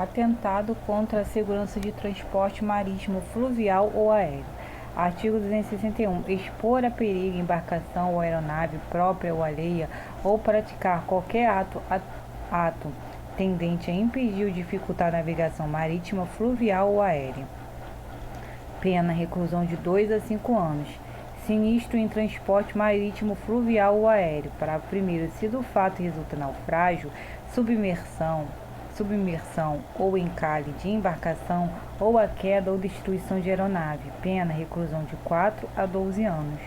Atentado contra a segurança de transporte marítimo, fluvial ou aéreo. Artigo 261. Expor a perigo embarcação ou aeronave própria ou alheia ou praticar qualquer ato tendente a impedir ou dificultar a navegação marítima, fluvial ou aérea. Pena: reclusão de 2 a 5 anos. Sinistro em transporte marítimo, fluvial ou aéreo. Parágrafo 1º. Se do fato resulta naufrágio, submersão ou encalhe de embarcação ou a queda ou destruição de aeronave, pena: reclusão de 4 a 12 anos.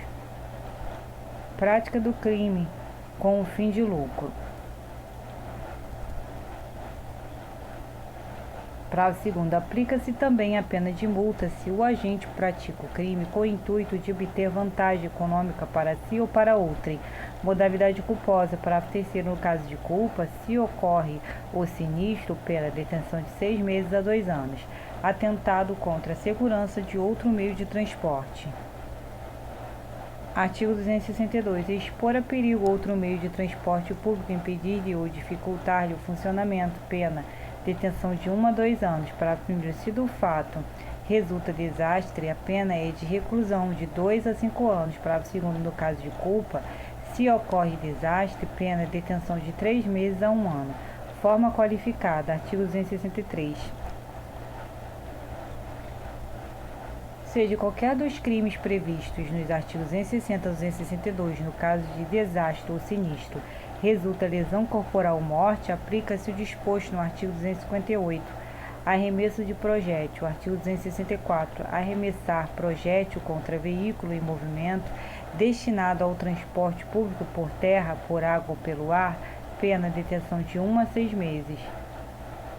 Prática do crime com o fim de lucro. Parágrafo 2º. Aplica-se também a pena de multa se o agente pratica o crime com o intuito de obter vantagem econômica para si ou para outrem. Modalidade culposa. Parágrafo 3º. No caso de culpa, se ocorre o sinistro, pena: detenção de 6 meses a 2 anos. Atentado contra a segurança de outro meio de transporte. Artigo 262. Expor a perigo outro meio de transporte público, impedir-lhe ou dificultar-lhe o funcionamento, pena: detenção de 1 a 2 anos. Parágrafo 1º. Se do fato resulta desastre, a pena é de reclusão de 2 a 5 anos. Parágrafo 2º. No caso de culpa, se ocorre desastre, pena: detenção de 3 meses a 1 ano. Forma qualificada. Artigo 263. Seja qualquer dos crimes previstos nos artigos 260 a 262, no caso de desastre ou sinistro, resulta lesão corporal ou morte, aplica-se o disposto no artigo 258. Arremesso de projétil. Artigo 264. Arremessar projétil contra veículo em movimento destinado ao transporte público por terra, por água ou pelo ar, pena: detenção de 1 a 6 meses.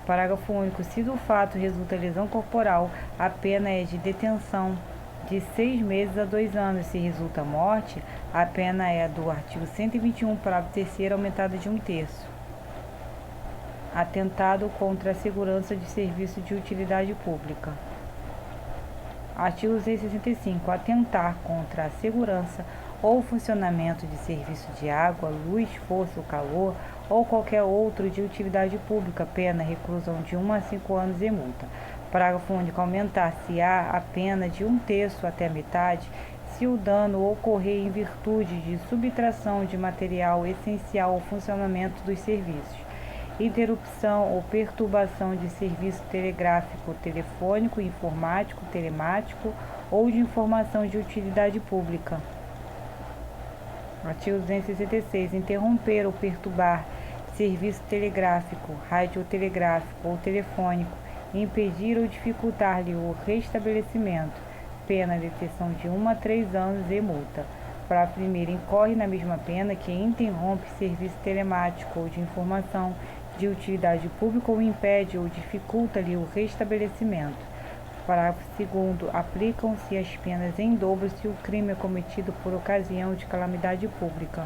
Parágrafo único. Se do fato resulta lesão corporal, a pena é de detenção de 6 meses a 2 anos. Se resulta morte, a pena é a do artigo 121, parágrafo 3º, aumentada de 1/3. Atentado contra a segurança de serviço de utilidade pública. Artigo 265. Atentar contra a segurança ou funcionamento de serviço de água, luz, força ou calor, ou qualquer outro de utilidade pública, pena: reclusão de 1 a 5 anos e multa. Parágrafo único. Aumentar-se-á a pena de 1/3 até a metade, se o dano ocorrer em virtude de subtração de material essencial ao funcionamento dos serviços, interrupção ou perturbação de serviço telegráfico, telefônico, informático, telemático ou de informação de utilidade pública. Artigo 266. Interromper ou perturbar serviço telegráfico, radiotelegráfico ou telefônico, impedir ou dificultar-lhe o restabelecimento, pena: detenção de 1 a 3 anos e multa. Parágrafo 1º. Incorre na mesma pena quem interrompe serviço telemático ou de informação de utilidade pública ou impede ou dificulta-lhe o restabelecimento. Parágrafo 2º. Aplicam-se as penas em dobro se o crime é cometido por ocasião de calamidade pública.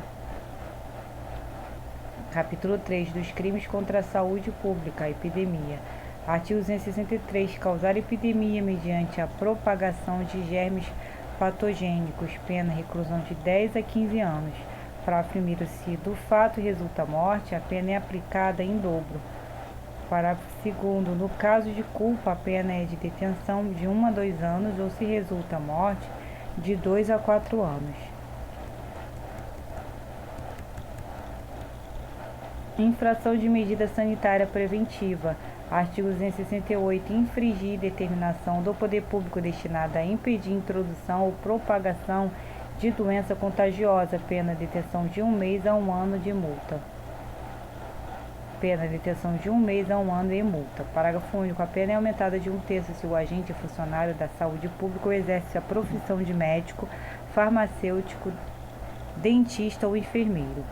Capítulo 3. Dos crimes contra a saúde pública, epidemia. Artigo 263. Causar epidemia mediante a propagação de germes patogênicos, pena: reclusão de 10 a 15 anos. Parágrafo 1º. Se do fato resulta morte, a pena é aplicada em dobro. Parágrafo 2º. No caso de culpa, a pena é de detenção de 1 a 2 anos ou, se resulta morte, de 2 a 4 anos. Infração de medida sanitária preventiva. Artigo 268. Infringir determinação do poder público destinada a impedir introdução ou propagação de doença contagiosa, pena: detenção de 1 mês a 1 ano de multa. Pena: detenção de 1 mês a 1 ano e multa. Parágrafo único. A pena é aumentada de 1/3 se o agente é funcionário da saúde pública ou exerce a profissão de médico, farmacêutico, dentista ou enfermeiro.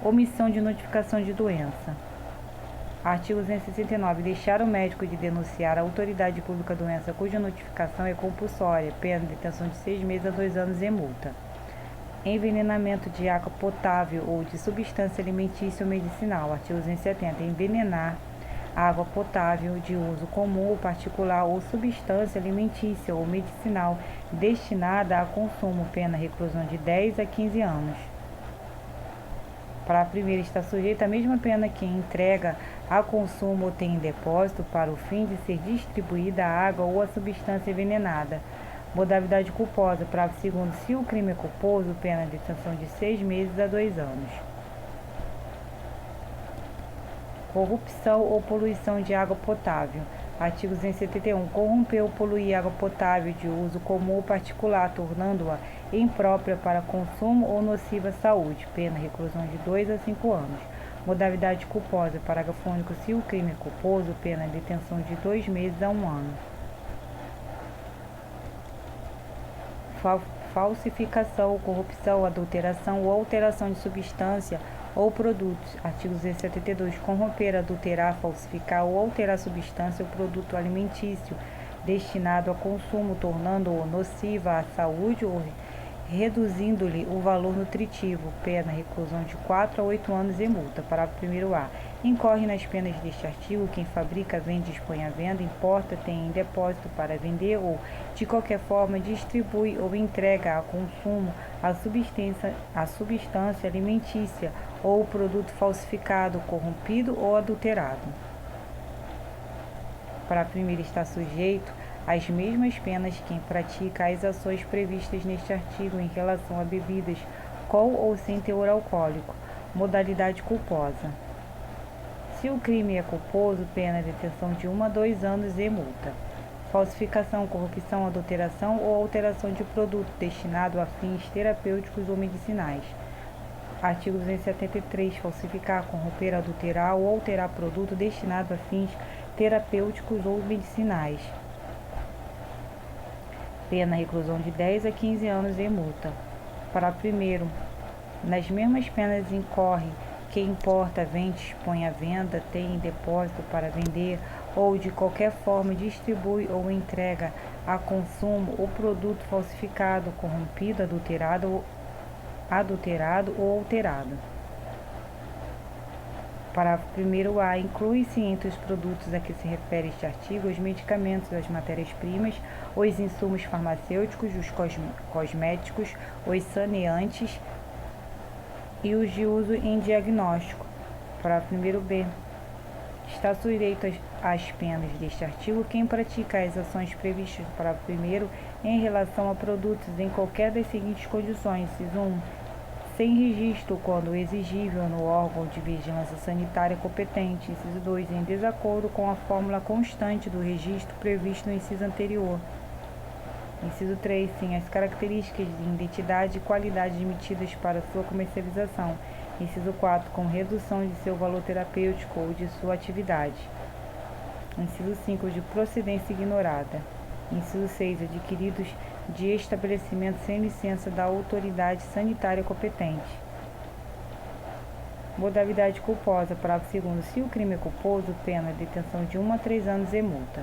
Omissão de notificação de doença. Artigo 269. Deixar o médico de denunciar à autoridade pública a doença cuja notificação é compulsória, pena: detenção de 6 meses a 2 anos e multa. Envenenamento de água potável ou de substância alimentícia ou medicinal. Artigo 270. Envenenar água potável de uso comum ou particular ou substância alimentícia ou medicinal destinada a consumo, pena: reclusão de 10 a 15 anos. Para a primeira, está sujeita à mesma pena quem entrega a consumo ou tem em depósito para o fim de ser distribuída a água ou a substância envenenada. Modalidade culposa, parágrafo 2º, se o crime é culposo, pena de detenção de 6 meses a 2 anos. Corrupção ou poluição de água potável. Artigo 271. Corromper ou poluir água potável de uso comum ou particular, tornando-a imprópria para consumo ou nociva à saúde. Pena, reclusão de 2 a 5 anos. Modalidade culposa, parágrafo único, se o crime é culposo, pena de detenção de 2 meses a 1 ano. Falsificação, corrupção, adulteração ou alteração de substância ou produtos. Artigo 272. Corromper, adulterar, falsificar ou alterar substância ou produto alimentício destinado a consumo, tornando-o nociva à saúde ou reduzindo-lhe o valor nutritivo. Pena, reclusão de 4 a 8 anos e multa. Parágrafo 1º-A. Incorre nas penas deste artigo quem fabrica, vende, expõe à venda, importa, tem em depósito para vender ou, de qualquer forma, distribui ou entrega a consumo a substância alimentícia ou produto falsificado, corrompido ou adulterado. Parágrafo 1º, está sujeito às mesmas penas quem pratica as ações previstas neste artigo em relação a bebidas com ou sem teor alcoólico. Modalidade culposa. Se o crime é culposo, pena de detenção de 1 a 2 anos e multa. Falsificação, corrupção, adulteração ou alteração de produto destinado a fins terapêuticos ou medicinais. Artigo 273. Falsificar, corromper, adulterar ou alterar produto destinado a fins terapêuticos ou medicinais. Pena, reclusão de 10 a 15 anos e multa. Parágrafo 1º. Nas mesmas penas incorre quem importa, vende, expõe à venda, tem em depósito para vender ou de qualquer forma distribui ou entrega a consumo o produto falsificado, corrompido, adulterado ou alterado. Parágrafo 1º-A. Inclui-se entre os produtos a que se refere este artigo os medicamentos, as matérias-primas, os insumos farmacêuticos, os cosméticos, os saneantes e os de uso em diagnóstico. Parágrafo 1º-B. Está sujeito às penas deste artigo quem pratica as ações previstas no parágrafo 1º em relação a produtos em qualquer das seguintes condições. Inciso 1. Sem registro, quando exigível, no órgão de vigilância sanitária competente. Inciso 2. Em desacordo com a fórmula constante do registro previsto no inciso anterior. Inciso 3. Sem as características de identidade e qualidade admitidas para sua comercialização. Inciso 4. Com redução de seu valor terapêutico ou de sua atividade. Inciso 5. De procedência ignorada. Inciso 6. Adquiridos de estabelecimento sem licença da autoridade sanitária competente. Modalidade culposa. Parágrafo 2º. Se o crime é culposo, pena de detenção de 1 a 3 anos e multa.